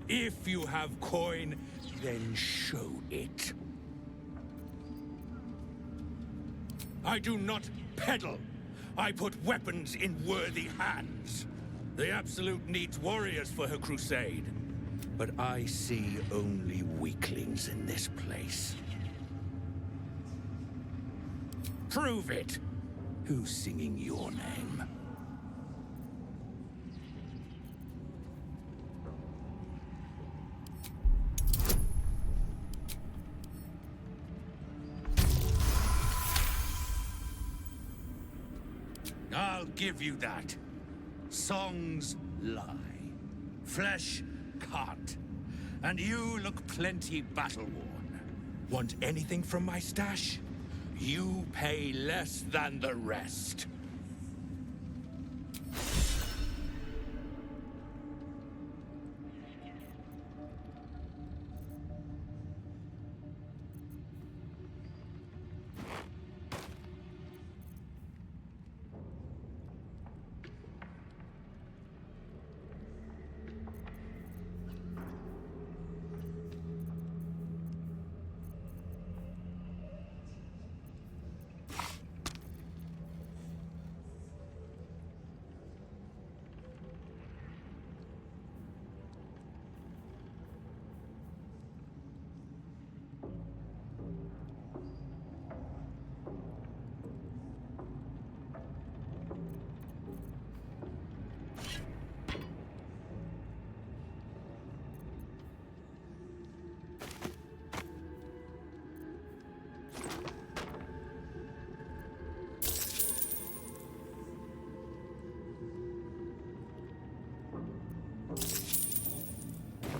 If you have coin, then show it. I do not peddle. I put weapons in worthy hands. The Absolute needs warriors for her crusade. But I see only weaklings in this place. Prove it! Who's singing your name? I'll give you that. Songs lie. Flesh can't. And you look plenty battle-worn. Want anything from my stash? You pay less than the rest.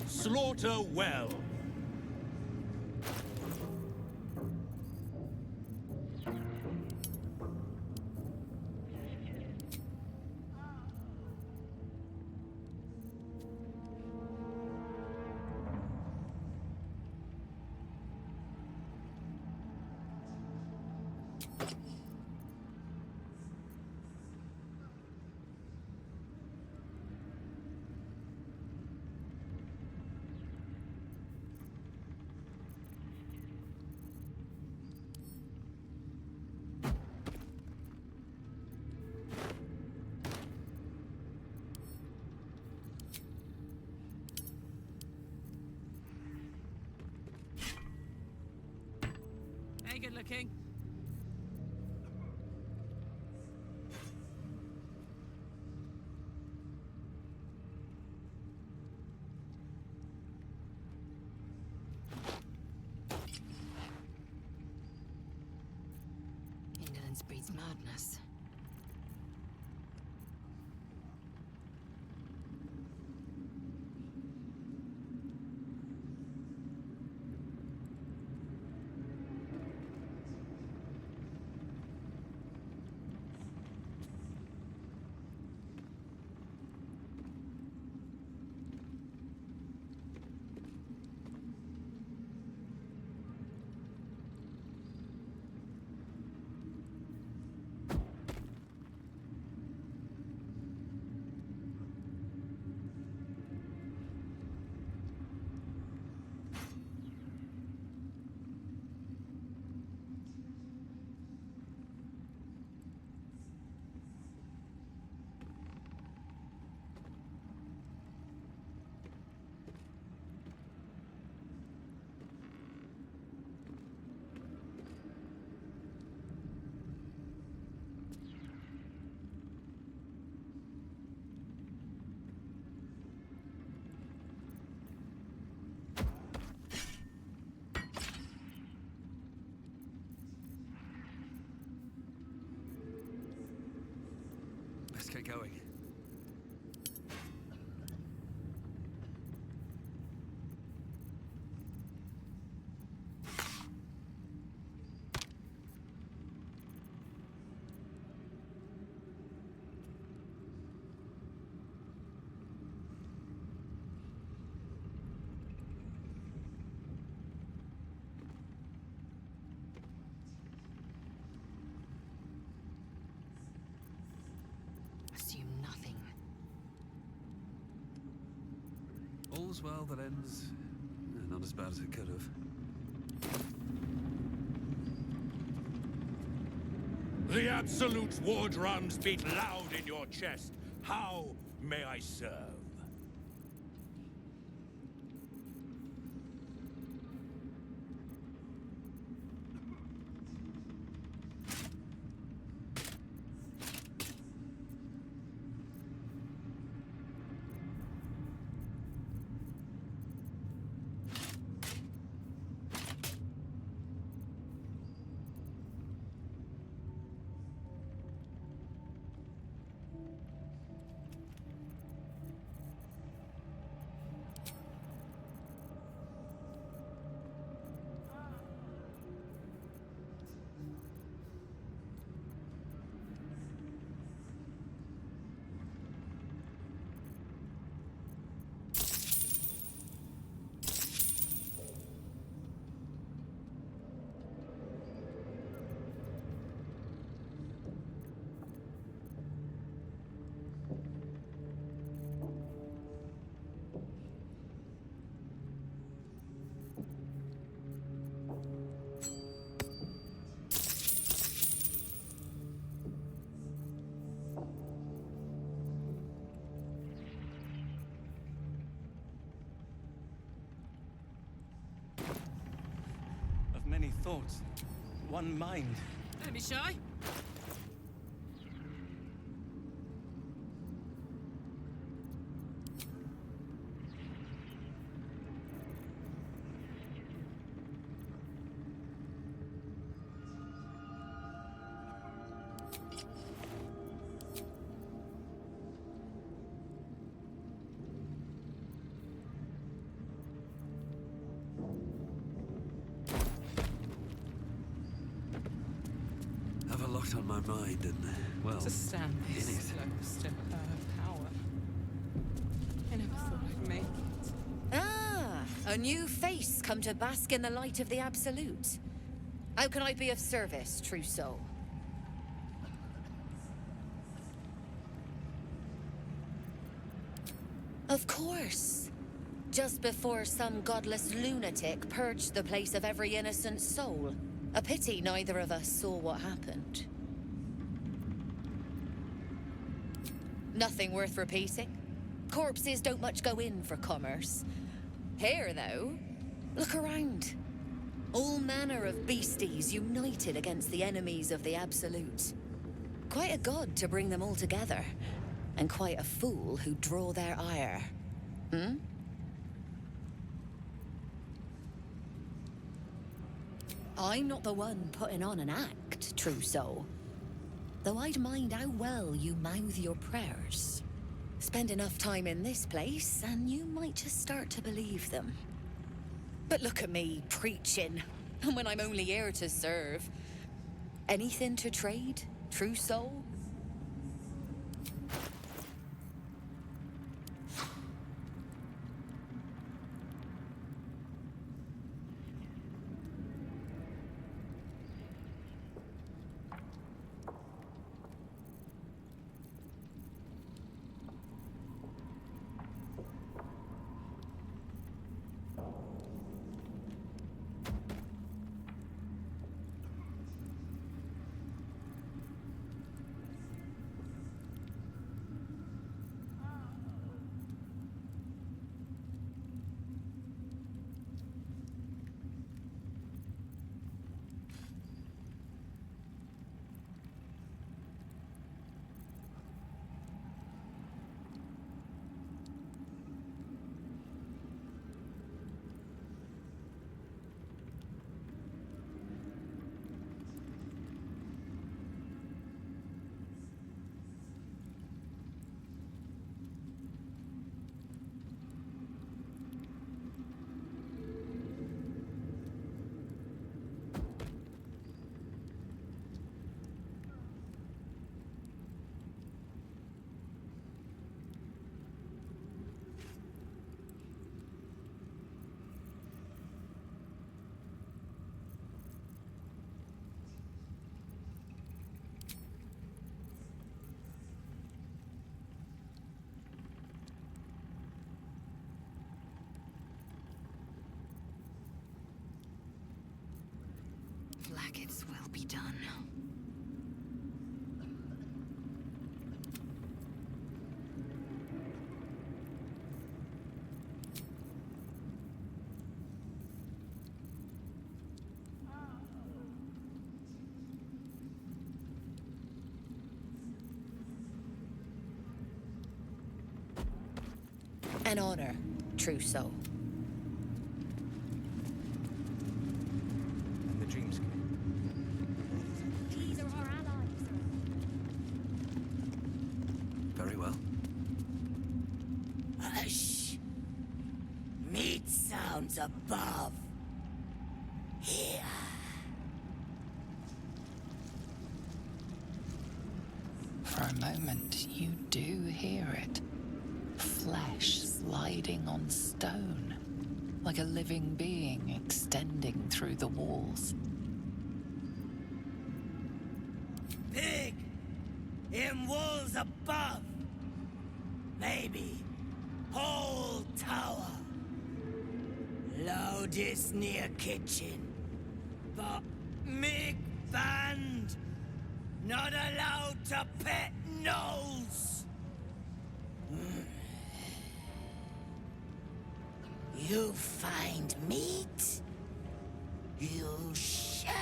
Slaughter well. Hey, good looking. Indolence breeds madness. Let's get going. Assume nothing. all's well that ends not as bad as it could have. The Absolute's war drums beat loud in your chest. How may I serve? Many thoughts, one mind. Don't be shy. Have a lot on my mind and, well, To stand this in it. close to her power. I never thought I'd make it. Ah, a new face come to bask in the light of the Absolute. How can I be of service, true soul? Of course. Just before some godless lunatic purged the place of every innocent soul. A pity neither of us saw what happened. Nothing worth repeating. Corpses don't much go in for commerce. Here, though, look around. All manner of beasties united against the enemies of the Absolute. Quite a god to bring them all together, and quite a fool who'd draw their ire. Hmm? I'm not the one putting on an act, true soul. Though I'd mind how well you mouth your prayers. Spend enough time in this place, and you might just start to believe them. But look at me, preaching, and when I'm only here to serve. Anything to trade, true soul? Its will be done. An honor, true soul. And the dreamscape. These are our allies. Very well. Hush. Meet sounds above. Here. For a moment, you do hear it. Flesh sliding on stone, like a living being extending through the walls. Pig! In walls above! Maybe. Whole tower. Loudest near kitchen. But Mig band! Not allowed to pet nose! You find meat? You share!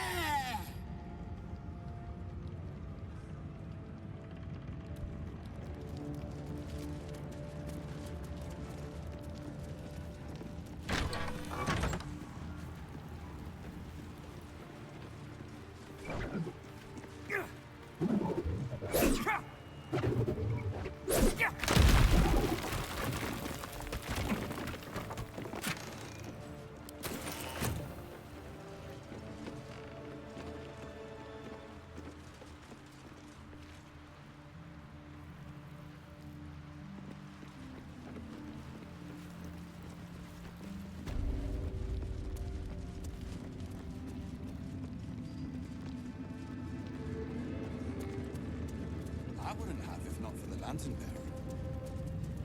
I wouldn't have if not for the lantern bearer.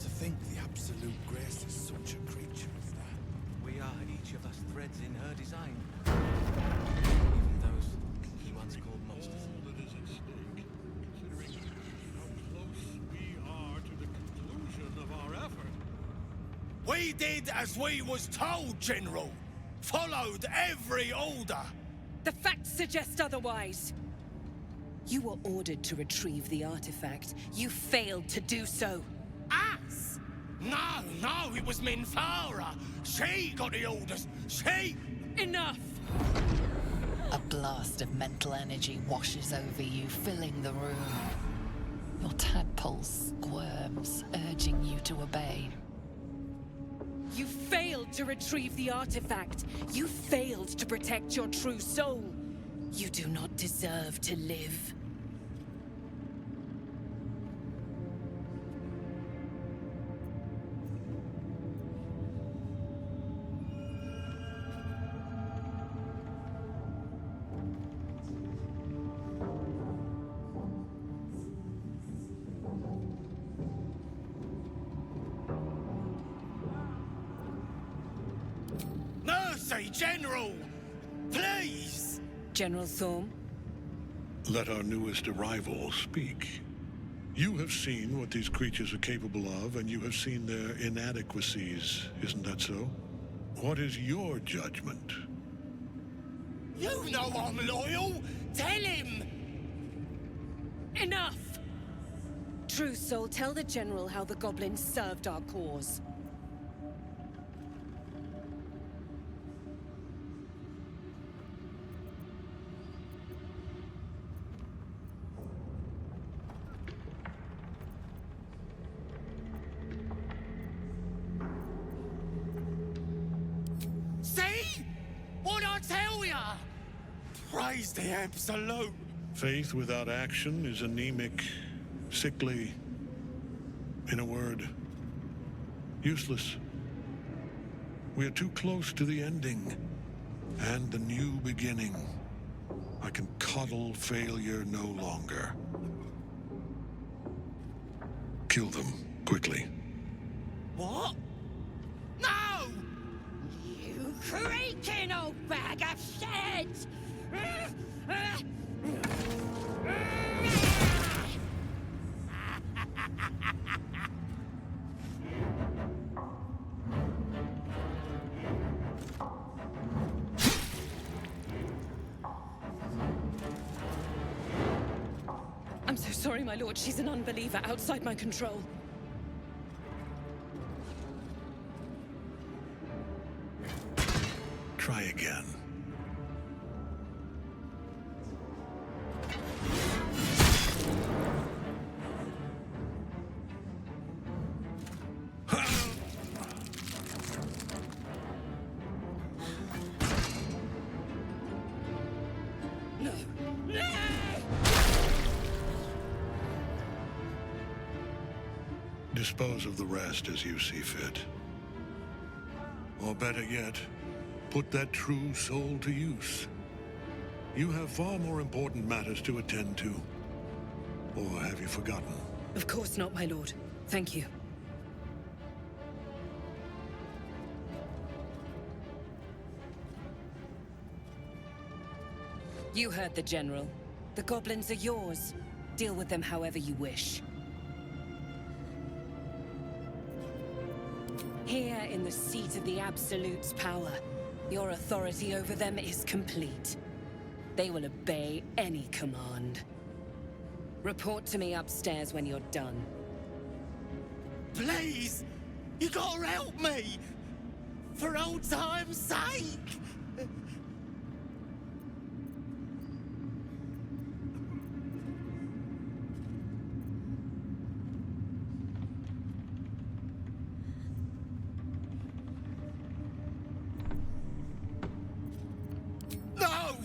To think the absolute grace is such a creature as that. We are each of us threads in her design. Even those he once called monsters. All that is at stake, considering how close we are to the conclusion of our effort. We did as we was told, General. Followed every order. The facts suggest otherwise. You were ordered to retrieve the artifact. You failed to do so. Us? No, it was Minthara. She got the orders. She... Enough! A blast of mental energy washes over you, filling the room. Your tadpole squirms, urging you to obey. You failed to retrieve the artifact. You failed to protect your true soul. You do not deserve to live. Mercy, General! Please! General Thorm? Let our newest arrival speak. You have seen what these creatures are capable of, and you have seen their inadequacies, isn't that so? What is your judgment? You know I'm loyal! Tell him! Enough! True soul, tell the General how the goblins served our cause. See? What I tell ya? Praise the Absolute. Faith without action is anemic, sickly, in a word, useless. We are too close to the ending and the new beginning. I can coddle failure no longer. Kill them, quickly. What? No! You creaking old bag of shit! I'm so sorry, my lord. She's an unbeliever outside my control. Try again. Dispose of the rest as you see fit. Or better yet, put that true soul to use. You have far more important matters to attend to. Or have you forgotten? Of course not, my lord. Thank you. You heard the General. The goblins are yours. Deal with them however you wish. Here in the seat of the Absolute's power, your authority over them is complete. They will obey any command. Report to me upstairs when you're done. Please! You gotta help me! For old time's sake! No!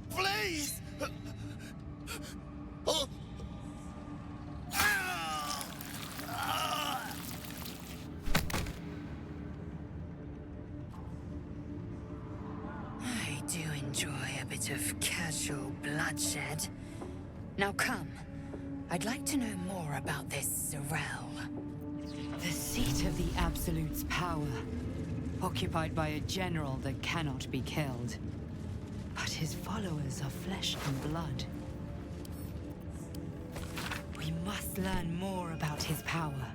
Please! Oh. I do enjoy a bit of casual bloodshed. Now come. I'd like to know more about this Zarel. The seat of the Absolute's power. Occupied by a general that cannot be killed. But his followers are flesh and blood. We must learn more about his power.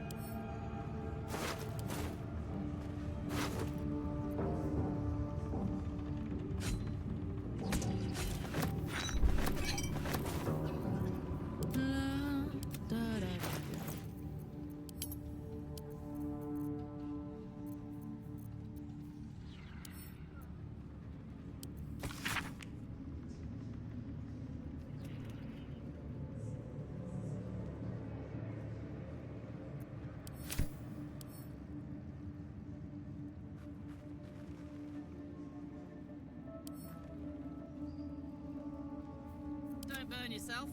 Don't burn yourself.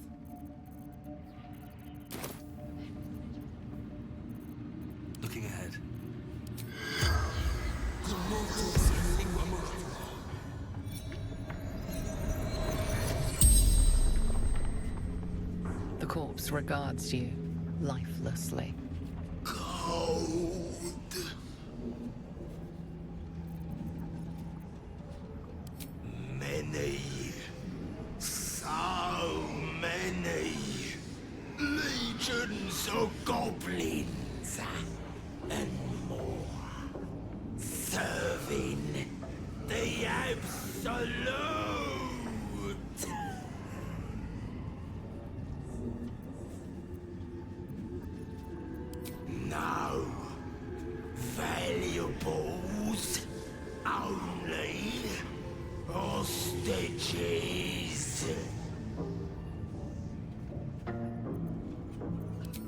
Looking ahead. The corpse regards you lifelessly. Cold. Many. So many. Legions of goblins. And more. Serving the Absolute. No valuables, only hostages.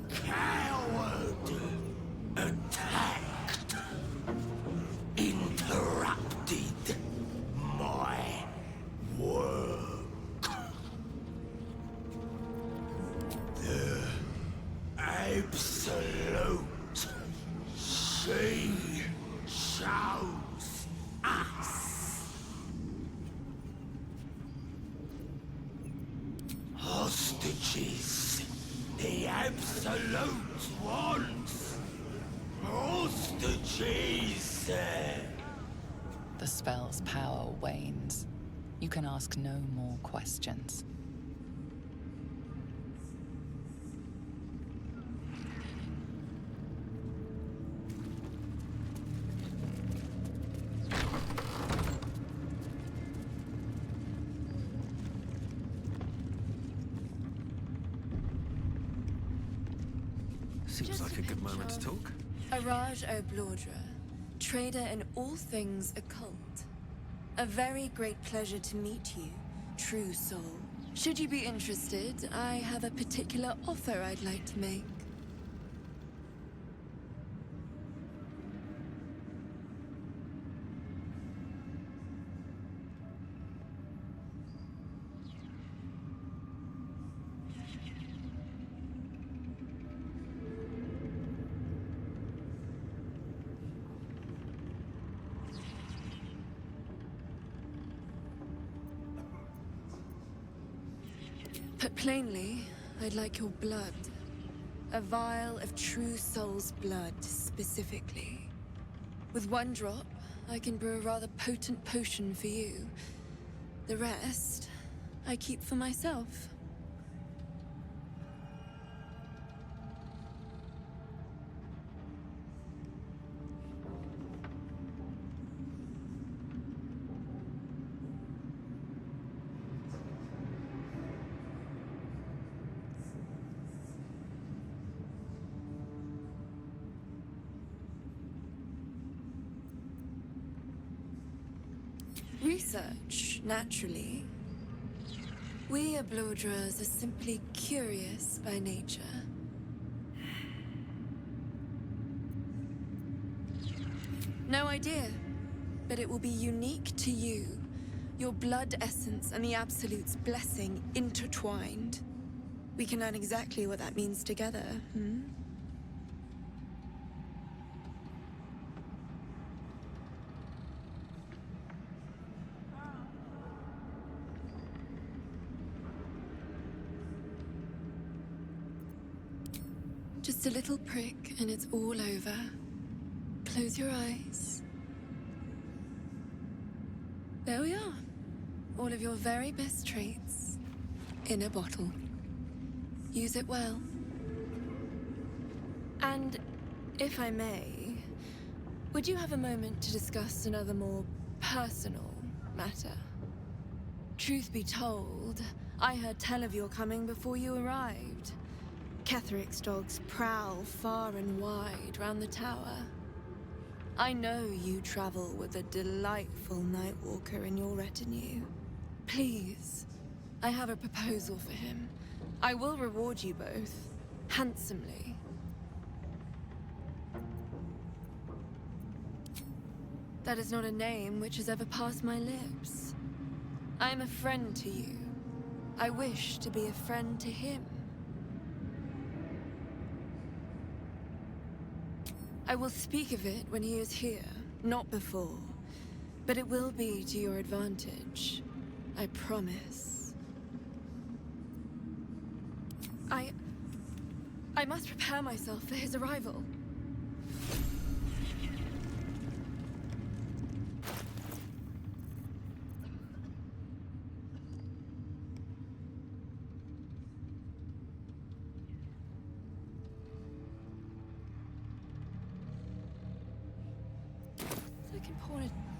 Coward, attacked, interrupted my work. The Absolute. She chose us. Hostages. The Absolute wants hostages. The spell's power wanes. You You can ask no more questions. Seems like a good moment to talk. Araj O'Blaudra, trader in all things occult. A very great pleasure to meet you, true soul. Should you be interested, I have a particular offer I'd like to make. Put plainly, I'd like your blood. A vial of true soul's blood, specifically. With one drop, I can brew a rather potent potion for you. The rest, I keep for myself. Research, naturally. We Baldurs are simply curious by nature. No idea, but it will be unique to you. Your blood essence and the Absolute's blessing intertwined. We can learn exactly what that means together, hmm? Just a little prick and it's all over. Close your eyes. There we are. All of your very best traits in a bottle. Use it well. And if I may, would you have a moment to discuss another more personal matter? Truth be told, I heard tell of your coming before you arrived. Ketheric's dogs prowl far and wide round the tower. I know you travel with a delightful Nightwalker in your retinue. Please, I have a proposal for him. I will reward you both, handsomely. That is not a name which has ever passed my lips. I am a friend to you. I wish to be a friend to him. I will speak of it when he is here, not before. But it will be to your advantage. I promise. I must prepare myself for his arrival.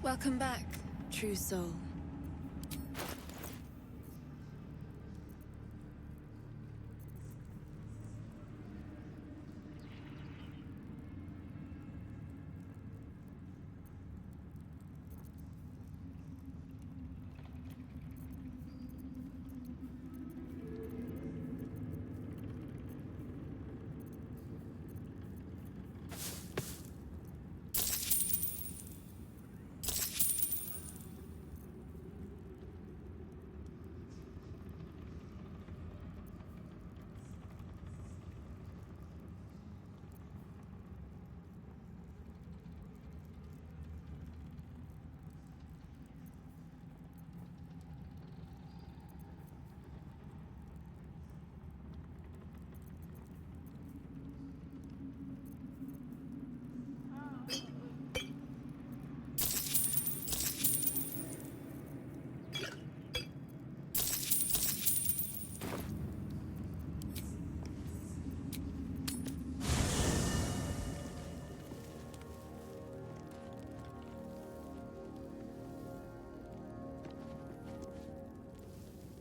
Welcome back, true soul.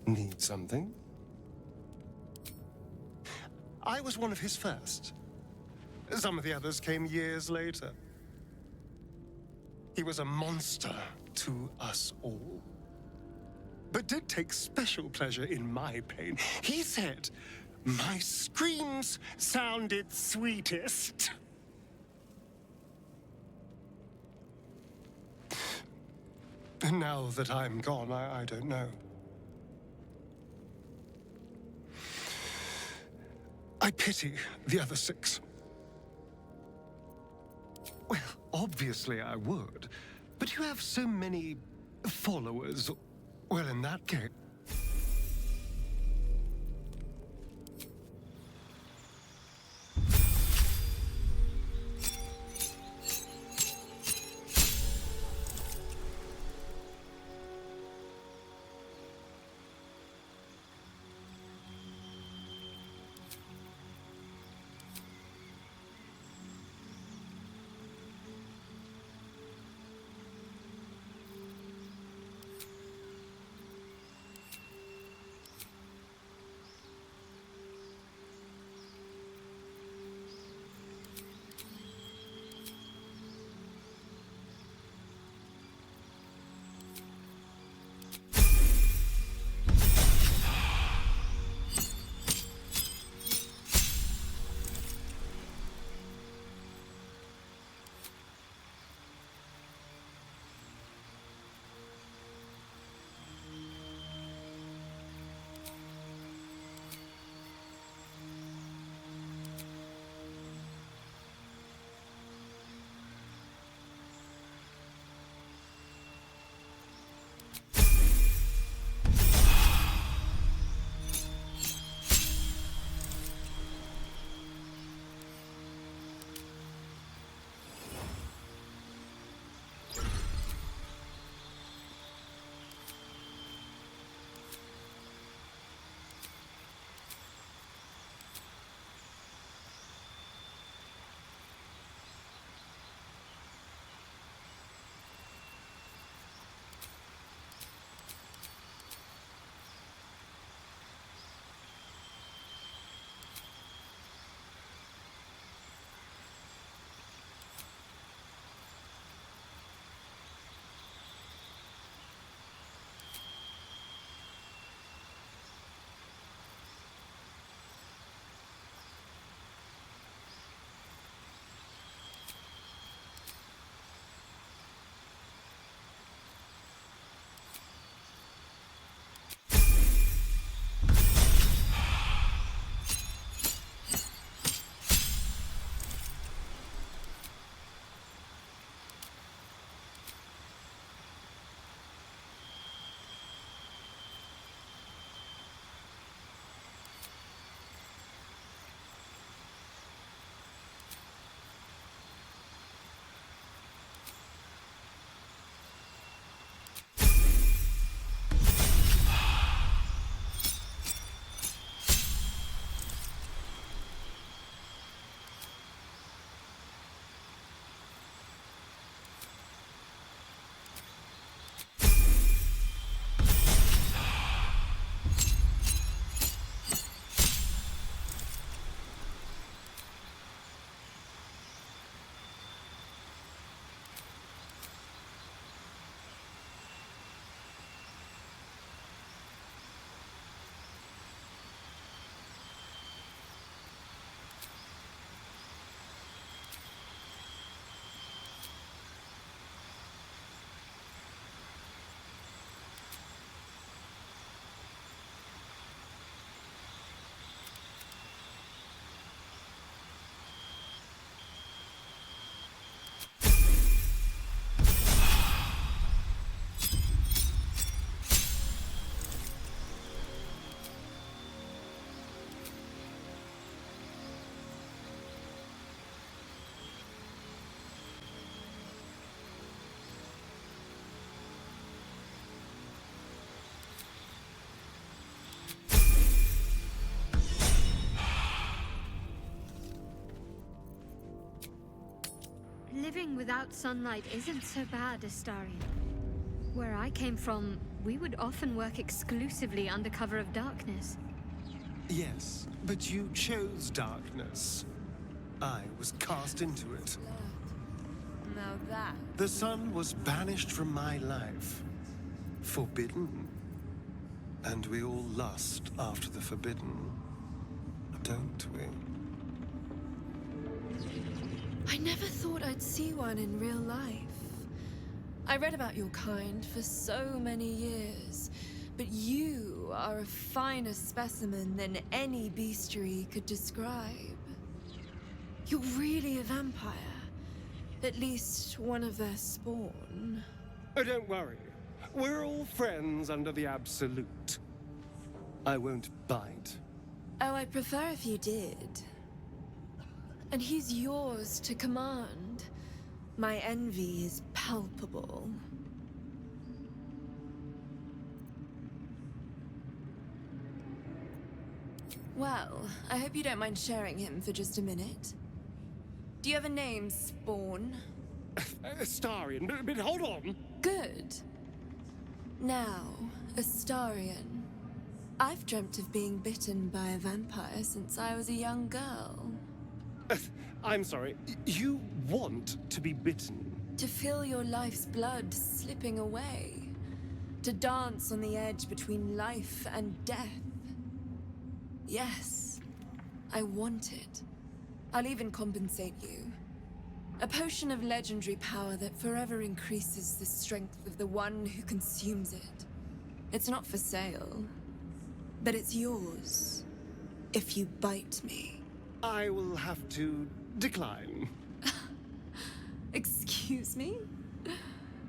Need something? I was one of his first. Some of the others came years later. He was a monster to us all, but did take special pleasure in my pain. He said my screams sounded sweetest. And now that I'm gone, I don't know. I pity the other 6. Well, obviously I would, but you have so many followers. Well, in that case... Living without sunlight isn't so bad, Astarion. Where I came from, we would often work exclusively under cover of darkness. Yes, but you chose darkness. I was cast into it. Now that... The sun was banished from my life. Forbidden. And we all lust after the forbidden. Don't we? I never thought I'd see one in real life. I read about your kind for so many years, but you are a finer specimen than any bestiary could describe. You're really a vampire. At least one of their spawn. Oh, don't worry. We're all friends under the Absolute. I won't bite. Oh, I'd prefer if you did. And he's yours to command. My envy is palpable. Well, I hope you don't mind sharing him for just a minute. Do you have a name, Spawn? Astarion, but hold on. Good. Now, Astarion. I've dreamt of being bitten by a vampire since I was a young girl. I'm sorry, you want to be bitten? To feel your life's blood slipping away. To dance on the edge between life and death. Yes, I want it. I'll even compensate you. A potion of legendary power that forever increases the strength of the one who consumes it. It's not for sale, but it's yours if you bite me. I will have to decline. Excuse me?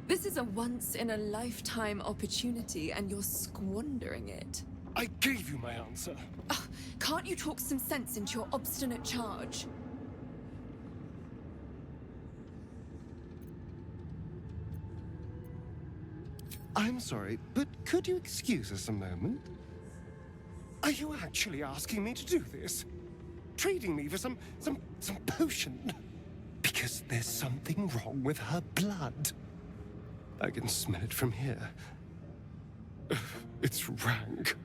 This is a once-in-a-lifetime opportunity, and you're squandering it. I gave you my answer. Can't you talk some sense into your obstinate charge? I'm sorry, but could you excuse us a moment? Are you actually asking me to do this? Trading me for some potion? Because there's something wrong with her blood. I can smell it from here. It's rank.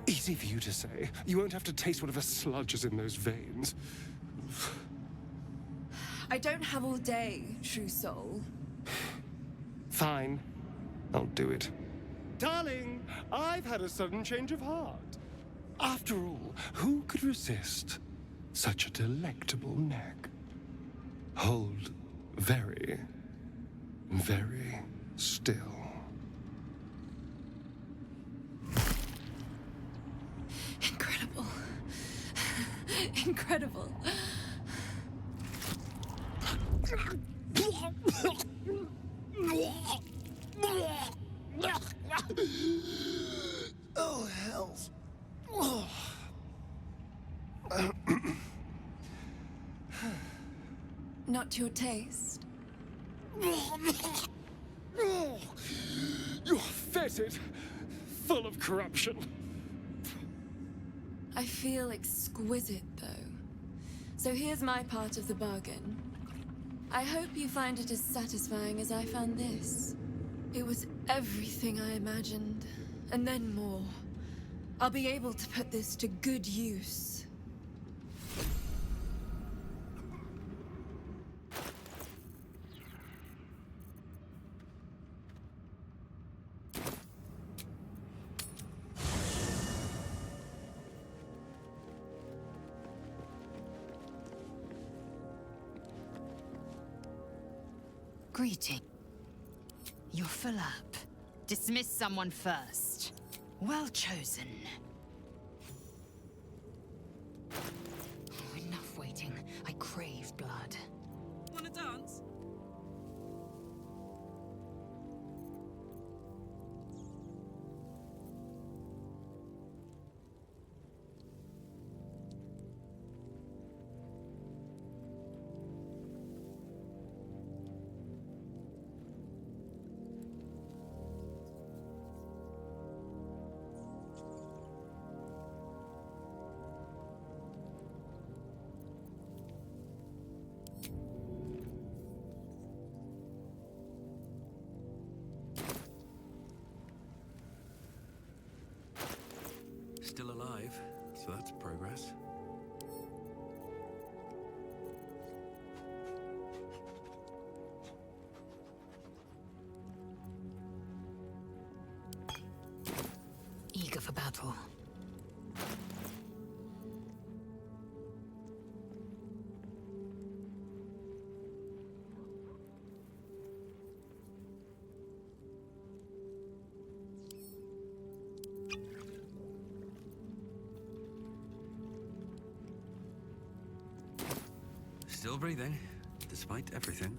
Easy for you to say. You won't have to taste whatever sludge is in those veins. I don't have all day, true soul. Fine. I'll do it. Darling, I've had a sudden change of heart. After all, who could resist such a delectable neck? Hold very, very still. Incredible. Incredible. Oh, hells. Not to your taste. You're fetid, full of corruption. I feel exquisite, though. So here's my part of the bargain. I hope you find it as satisfying as I found this. It was everything I imagined, and then more. I'll be able to put this to good use. Greeting. You're full up. Dismiss someone first. Well chosen. Enough waiting. I crave blood. Wanna dance? still alive, so that's progress. Eager for battle. Still breathing, despite everything.